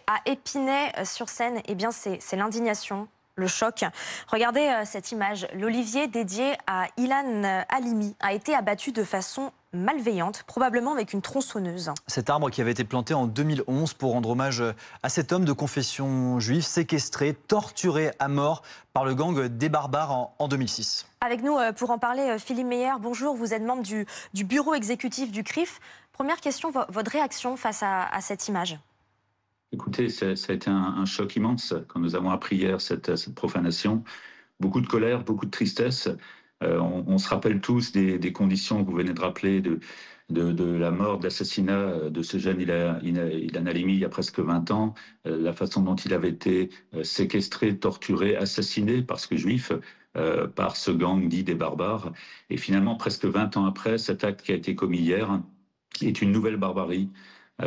À Épinay-sur-Seine, eh bien, c'est l'indignation, le choc. Regardez cette image. L'olivier dédié à Ilan Halimi a été abattu de façon malveillante, probablement avec une tronçonneuse. Cet arbre qui avait été planté en 2011 pour rendre hommage à cet homme de confession juive séquestré, torturé à mort par le gang des barbares en 2006. Avec nous pour en parler, Philippe Meyer, bonjour, vous êtes membre du bureau exécutif du CRIF. Première question, votre réaction face à cette image? Écoutez, ça a été un choc immense quand nous avons appris hier cette profanation. Beaucoup de colère, beaucoup de tristesse. On se rappelle tous des conditions que vous venez de rappeler, de la mort, de l'assassinat de ce jeune Ilan Halimi il y a presque 20 ans, la façon dont il avait été séquestré, torturé, assassiné parce que juif, par ce gang dit des barbares. Et finalement, presque 20 ans après, cet acte qui a été commis hier est une nouvelle barbarie. À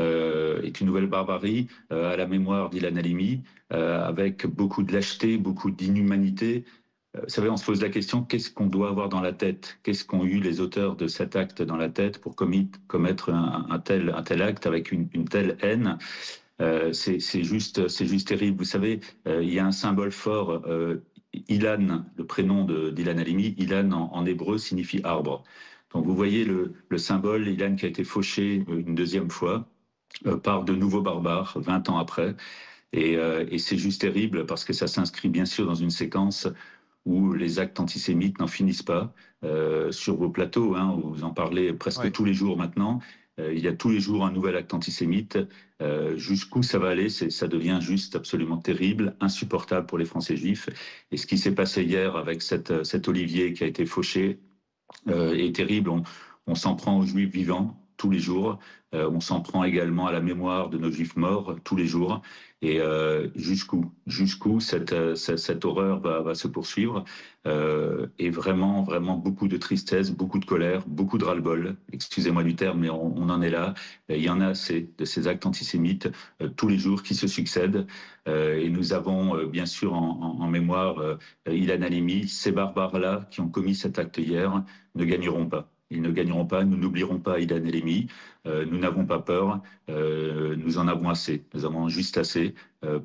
la mémoire d'Ilan Halimi, avec beaucoup de lâcheté, beaucoup d'inhumanité. Vous savez, on se pose la question, qu'est-ce qu'on doit avoir dans la tête? Qu'est-ce qu'ont eu les auteurs de cet acte dans la tête pour commettre un tel acte avec une telle haine? C'est juste terrible. Vous savez, il y a un symbole fort. Ilan, le prénom d'Ilan Halimi, Ilan en hébreu signifie arbre. Donc vous voyez le symbole, Ilan qui a été fauché une deuxième fois par de nouveaux barbares 20 ans après. Et c'est juste terrible parce que ça s'inscrit bien sûr dans une séquence où les actes antisémites n'en finissent pas. Sur vos plateaux, hein, où vous en parlez presque tous les jours maintenant, il y a tous les jours un nouvel acte antisémite. Jusqu'où ça va aller, ça devient juste absolument terrible, insupportable pour les Français juifs. Et ce qui s'est passé hier avec cet olivier qui a été fauché est terrible. On s'en prend aux juifs vivants tous les jours. On s'en prend également à la mémoire de nos juifs morts tous les jours. Et jusqu'où cette horreur va se poursuivre. Et vraiment, vraiment beaucoup de tristesse, beaucoup de colère, beaucoup de ras-le-bol. Excusez-moi du terme, mais on en est là. Il y en a assez de ces actes antisémites tous les jours qui se succèdent. Et nous avons bien sûr en mémoire Ilan Halimi. Ces barbares-là qui ont commis cet acte hier ne gagneront pas. Ils ne gagneront pas, nous n'oublierons pas Ilan Halimi. Nous n'avons pas peur, nous en avons assez, nous en avons juste assez,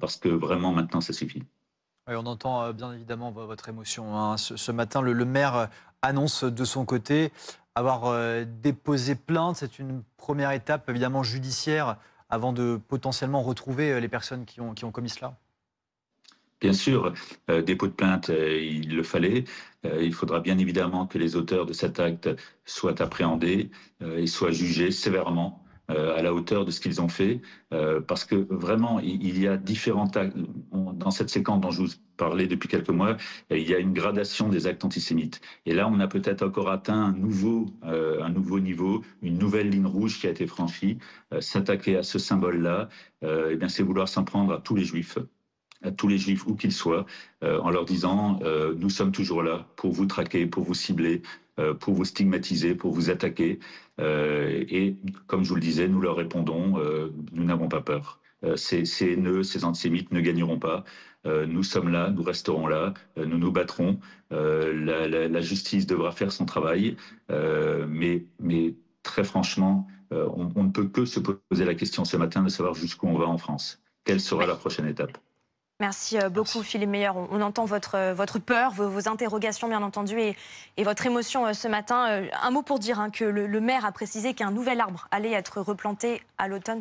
parce que vraiment maintenant ça suffit. Oui, on entend bien évidemment votre émotion, hein. Ce matin, le maire annonce de son côté avoir déposé plainte. C'est une première étape évidemment judiciaire avant de potentiellement retrouver les personnes qui ont commis cela. Bien sûr, dépôt de plainte, il le fallait. Il faudra bien évidemment que les auteurs de cet acte soient appréhendés et soient jugés sévèrement à la hauteur de ce qu'ils ont fait. Parce que vraiment, il y a différents actes. Dans cette séquence dont je vous parlais depuis quelques mois, il y a une gradation des actes antisémites. Et là, on a peut-être encore atteint un nouveau niveau, une nouvelle ligne rouge qui a été franchie. S'attaquer à ce symbole-là, eh bien, c'est vouloir s'en prendre à tous les juifs où qu'ils soient, en leur disant nous sommes toujours là pour vous traquer, pour vous cibler, pour vous stigmatiser, pour vous attaquer. Et comme je vous le disais, nous leur répondons nous n'avons pas peur. Ces haineux, ces antisémites ne gagneront pas. Nous sommes là, nous resterons là, nous nous battrons. La justice devra faire son travail, mais très franchement, on ne peut que se poser la question ce matin de savoir jusqu'où on va en France. Quelle sera la prochaine étape? Merci beaucoup, Philippe Meyer. On entend votre peur, vos interrogations, bien entendu, et votre émotion ce matin. Un mot pour dire que le maire a précisé qu'un nouvel arbre allait être replanté à l'automne.